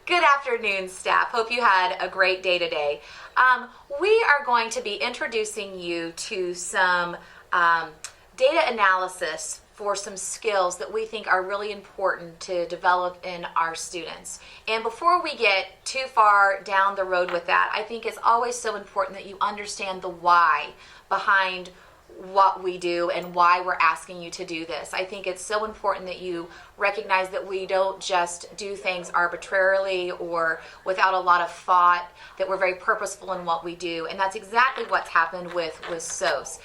Good afternoon, staff. Hope you had a great day today. We are going to be introducing you to some data analysis for some skills that we think are really important to develop in our students. And before we get too far down the road with that, I think it's always so important that you understand the why behind what we do and why we're asking you to do this. I think it's so important that you recognize that we don't just do things arbitrarily or without a lot of thought, that we're very purposeful in what we do. And that's exactly what's happened with Soas.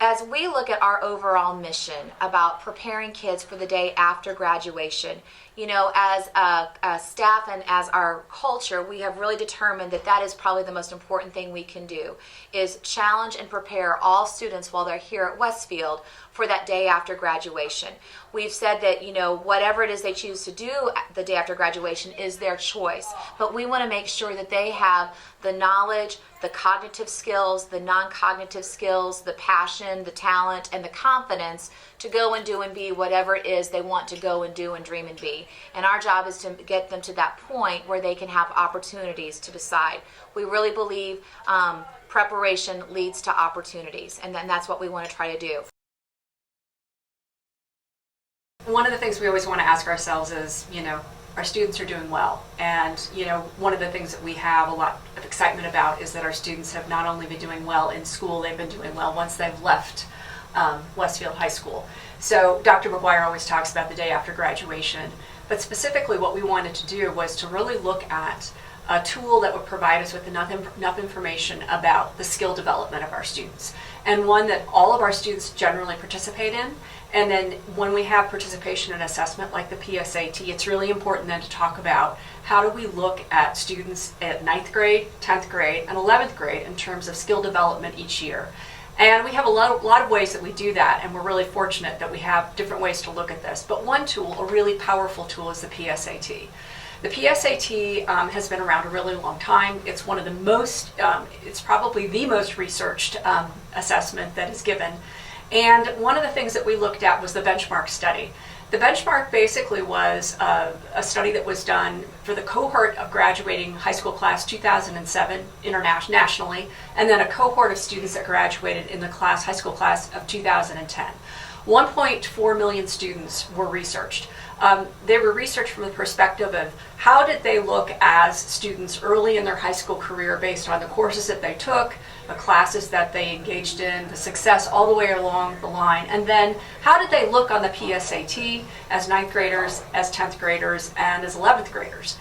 As we look at our overall mission about preparing kids for the day after graduation, you know, as a staff and as our culture, we have really determined that that is probably the most important thing we can do, is challenge and prepare all students while they're here at Westfield for that day after graduation. We've said that, you know, whatever it is they choose to do the day after graduation is their choice, but we want to make sure that they have the knowledge, the cognitive skills, the non-cognitive skills, the passion, the talent, and the confidence to go and do and be whatever it is they want to go and do and dream and be. And our job is to get them to that point where they can have opportunities to decide. We really believe preparation leads to opportunities, and then that's what we want to try to do. One of the things we always want to ask ourselves is, you know, our students are doing well. And, you know, one of the things that we have a lot of excitement about is that our students have not only been doing well in school, they've been doing well once they've left Westfield High School. So Dr. McGuire always talks about the day after graduation, but specifically what we wanted to do was to really look at a tool that would provide us with enough information about the skill development of our students, and one that all of our students generally participate in. And then when we have participation in assessment like the PSAT, it's really important then to talk about how do we look at students at 9th grade, 10th grade, and 11th grade in terms of skill development each year. And we have a lot of ways that we do that, and we're really fortunate that we have different ways to look at this. But one tool, a really powerful tool, is the PSAT. The PSAT has been around a really long time. It's one of the most, it's probably the most researched assessment that is given. And one of the things that we looked at was the benchmark study. The benchmark basically was a study that was done for the cohort of graduating high school class 2007 nationally, and then a cohort of students that graduated in the high school class of 2010. 1.4 million students were researched. They were researched from the perspective of how did they look as students early in their high school career based on the courses that they took, the classes that they engaged in, the success all the way along the line, and then how did they look on the PSAT as 9th graders, as 10th graders, and as 11th graders.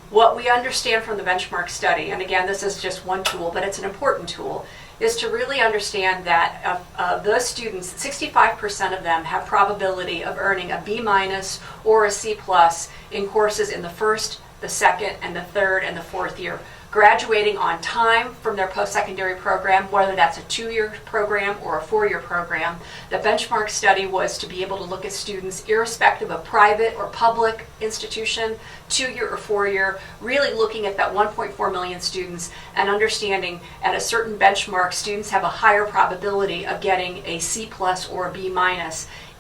What we understand from the benchmark study, and again this is just one tool, but it's an important tool, is to really understand that of those students, 65% of them have probability of earning a B- or a C+ in courses in the first, the second, and the third, and the fourth year, graduating on time from their post-secondary program, whether that's a 2-year program or a 4-year program. The benchmark study was to be able to look at students irrespective of private or public institution, 2-year or 4-year, really looking at that 1.4 million students and understanding at a certain benchmark, students have a higher probability of getting a C+ or a B-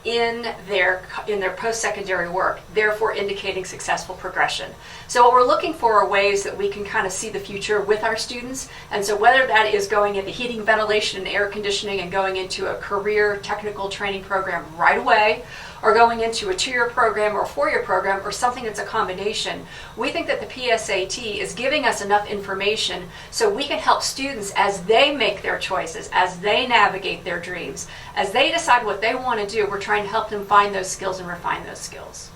in their post-secondary work, therefore indicating successful progression. So what we're looking for are ways that we can kind of see the future with our students, and so whether that is going into heating, ventilation, and air conditioning and going into a career technical training program right away, or going into a 2-year program or a 4-year program, or something that's a combination, we think that the PSAT is giving us enough information so we can help students as they make their choices, as they navigate their dreams, as they decide what they want to do. We're trying to help them find those skills and refine those skills.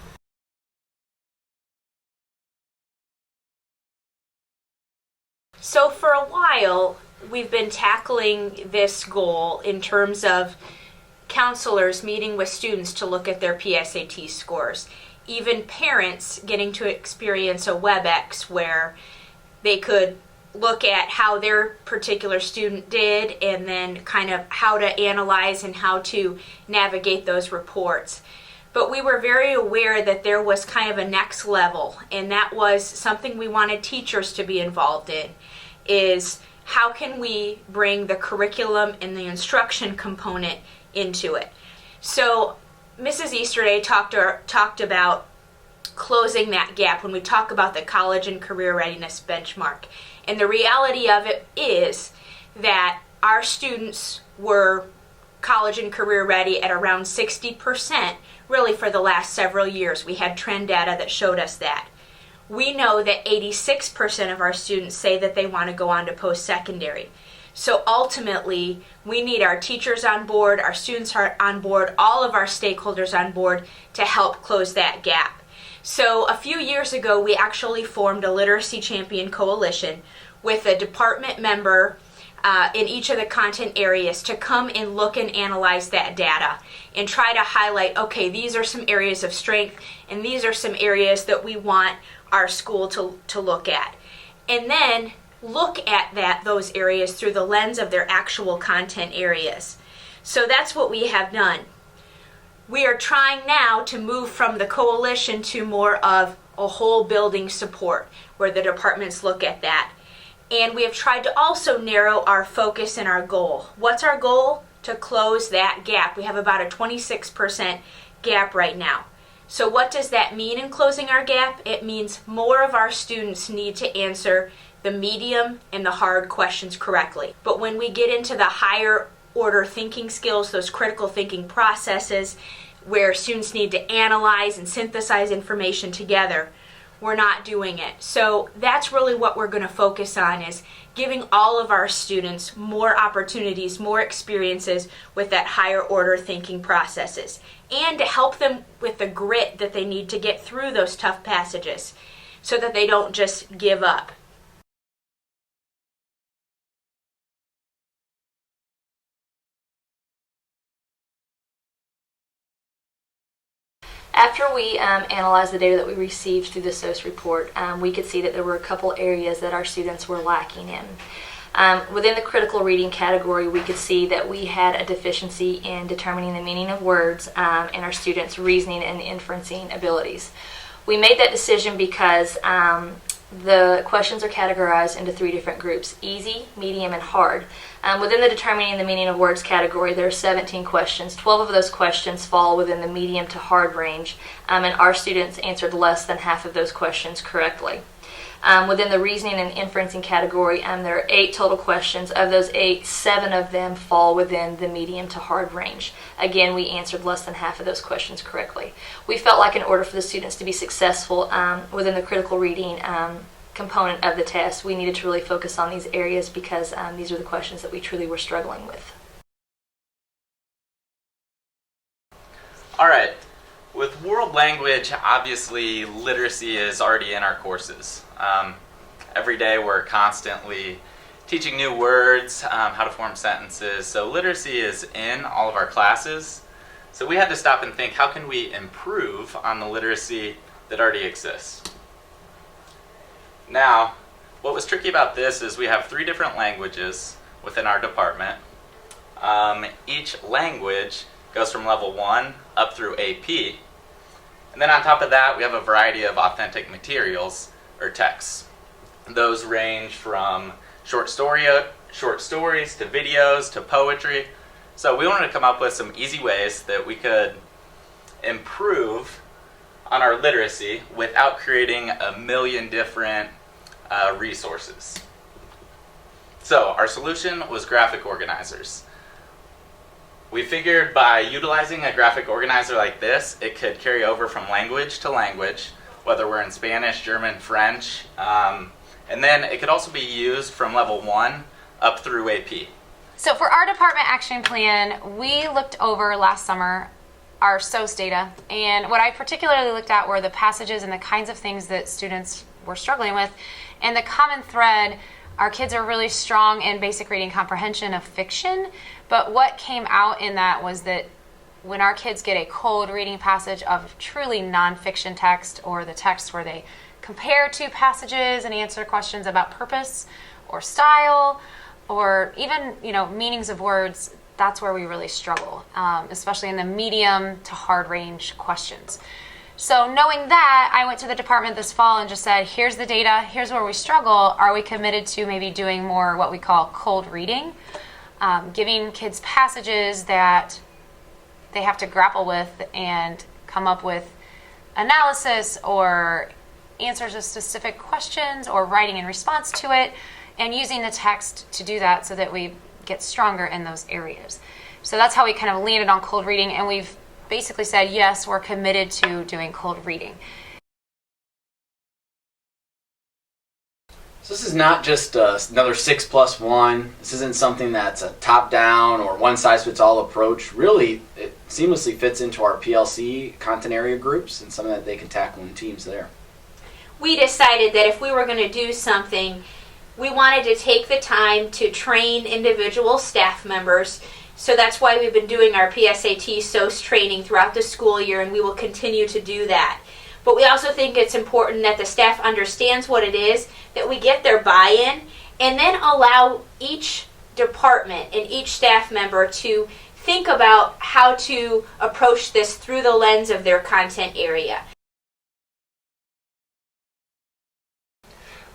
So for a while, we've been tackling this goal in terms of counselors meeting with students to look at their PSAT scores. Even parents getting to experience a WebEx where they could look at how their particular student did and then kind of how to analyze and how to navigate those reports. But we were very aware that there was kind of a next level, and that was something we wanted teachers to be involved in, is how can we bring the curriculum and the instruction component into it. So Mrs. Easterday talked about closing that gap when we talk about the college and career readiness benchmark. And the reality of it is that our students were college and career ready at around 60% really for the last several years. We had trend data that showed us that. We know that 86% of our students say that they want to go on to post-secondary. So ultimately, we need our teachers on board, our students are on board, all of our stakeholders on board to help close that gap. So a few years ago, we actually formed a Literacy Champion Coalition with a department member in each of the content areas to come and look and analyze that data and try to highlight, okay, these are some areas of strength and these are some areas that we want our school to look at. And then look at those areas through the lens of their actual content areas. So that's what we have done. We are trying now to move from the coalition to more of a whole building support where the departments look at that. And we have tried to also narrow our focus and our goal. What's our goal? To close that gap. We have about a 26% gap right now. So what does that mean in closing our gap? It means more of our students need to answer the medium and the hard questions correctly. But when we get into the higher order thinking skills, those critical thinking processes where students need to analyze and synthesize information together, we're not doing it. So that's really what we're going to focus on, is giving all of our students more opportunities, more experiences with that higher order thinking processes, and to help them with the grit that they need to get through those tough passages so that they don't just give up. After we analyzed the data that we received through the SOAS report, we could see that there were a couple areas that our students were lacking in. Within the critical reading category, we could see that we had a deficiency in determining the meaning of words and our students' reasoning and inferencing abilities. We made that decision because the questions are categorized into 3 different groups: easy, medium, and hard. Within the determining the meaning of words category, there are 17 questions. 12 of those questions fall within the medium to hard range, and our students answered less than half of those questions correctly. Within the reasoning and inferencing category, there are 8 total questions. Of those 8, 7 of them fall within the medium to hard range. Again, we answered less than half of those questions correctly. We felt like in order for the students to be successful within the critical reading component of the test, we needed to really focus on these areas because these are the questions that we truly were struggling with. All right. With world language, obviously literacy is already in our courses. Every day we're constantly teaching new words, how to form sentences, so literacy is in all of our classes. So we had to stop and think, how can we improve on the literacy that already exists? Now, what was tricky about this is we have 3 different languages within our department. Each language goes from level 1 up through AP. And then on top of that, we have a variety of authentic materials, or texts. Those range from short stories to videos to poetry. So we wanted to come up with some easy ways that we could improve on our literacy without creating a million different resources. So our solution was graphic organizers. We figured by utilizing a graphic organizer like this, it could carry over from language to language, whether we're in Spanish, German, French, and then it could also be used from level 1 up through AP. So for our department action plan, we looked over last summer our SOAS data, and what I particularly looked at were the passages and the kinds of things that students were struggling with. And the common thread, our kids are really strong in basic reading comprehension of fiction, but what came out in that was that when our kids get a cold reading passage of truly nonfiction text, or the text where they compare 2 passages and answer questions about purpose or style, or even meanings of words, that's where we really struggle, especially in the medium to hard range questions. So knowing that, I went to the department this fall and just said, here's the data, here's where we struggle. Are we committed to maybe doing more what we call cold reading, giving kids passages that they have to grapple with and come up with analysis or answers to specific questions or writing in response to it, and using the text to do that so that we get stronger in those areas. So that's how we kind of landed on cold reading, and we've basically said, yes, we're committed to doing cold reading. So this is not just another 6+1. This isn't something that's a top-down or one-size-fits-all approach. Really, it seamlessly fits into our PLC content area groups and something that they can tackle in teams there. We decided that if we were going to do something, we wanted to take the time to train individual staff members. So that's why we've been doing our PSAT SOS training throughout the school year, and we will continue to do that. But we also think it's important that the staff understands what it is, that we get their buy-in, and then allow each department and each staff member to think about how to approach this through the lens of their content area.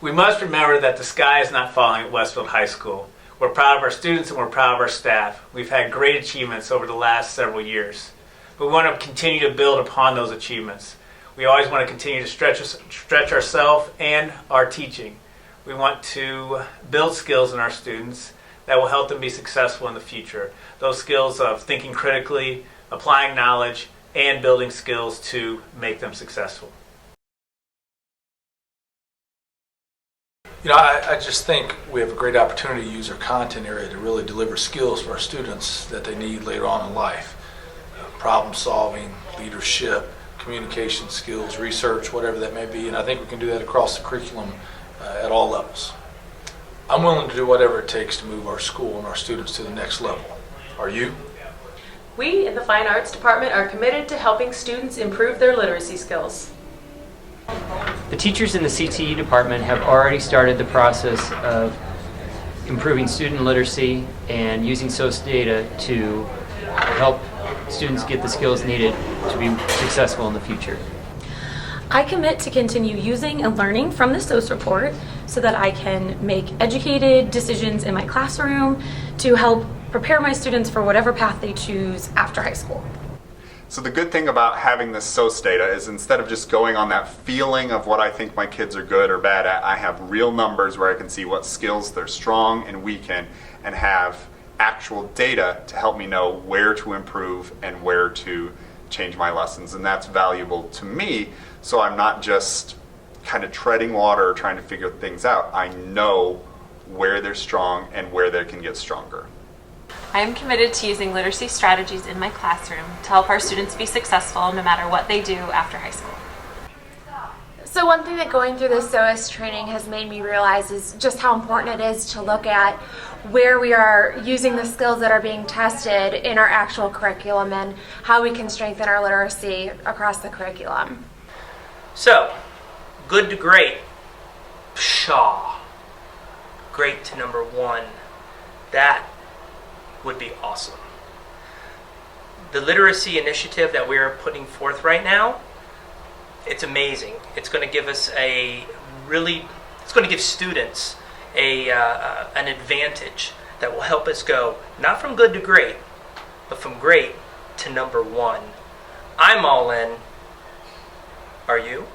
We must remember that the sky is not falling at Westfield High School. We're proud of our students and we're proud of our staff. We've had great achievements over the last several years, but we want to continue to build upon those achievements. We always want to continue to stretch ourselves and our teaching. We want to build skills in our students that will help them be successful in the future. Those skills of thinking critically, applying knowledge, and building skills to make them successful. You know, I just think we have a great opportunity to use our content area to really deliver skills for our students that they need later on in life. Problem solving, leadership, communication skills, research, whatever that may be, and I think we can do that across the curriculum at all levels. I'm willing to do whatever it takes to move our school and our students to the next level. Are you? We in the Fine Arts Department are committed to helping students improve their literacy skills. The teachers in the CTE department have already started the process of improving student literacy and using SOS data to help students get the skills needed to be successful in the future. I commit to continue using and learning from the SOS report so that I can make educated decisions in my classroom to help prepare my students for whatever path they choose after high school. So the good thing about having this SOS data is instead of just going on that feeling of what I think my kids are good or bad at, I have real numbers where I can see what skills they're strong and weak in, and have actual data to help me know where to improve and where to change my lessons. And that's valuable to me, so I'm not just kind of treading water or trying to figure things out. I know where they're strong and where they can get stronger. I am committed to using literacy strategies in my classroom to help our students be successful no matter what they do after high school. So one thing that going through the SOAS training has made me realize is just how important it is to look at where we are using the skills that are being tested in our actual curriculum and how we can strengthen our literacy across the curriculum. So, good to great. Pshaw. Great to number 1. That would be awesome. The literacy initiative that we're putting forth right now, it's amazing. It's going to give us it's going to give students an advantage that will help us go not from good to great, but from great to number 1. I'm all in. Are you?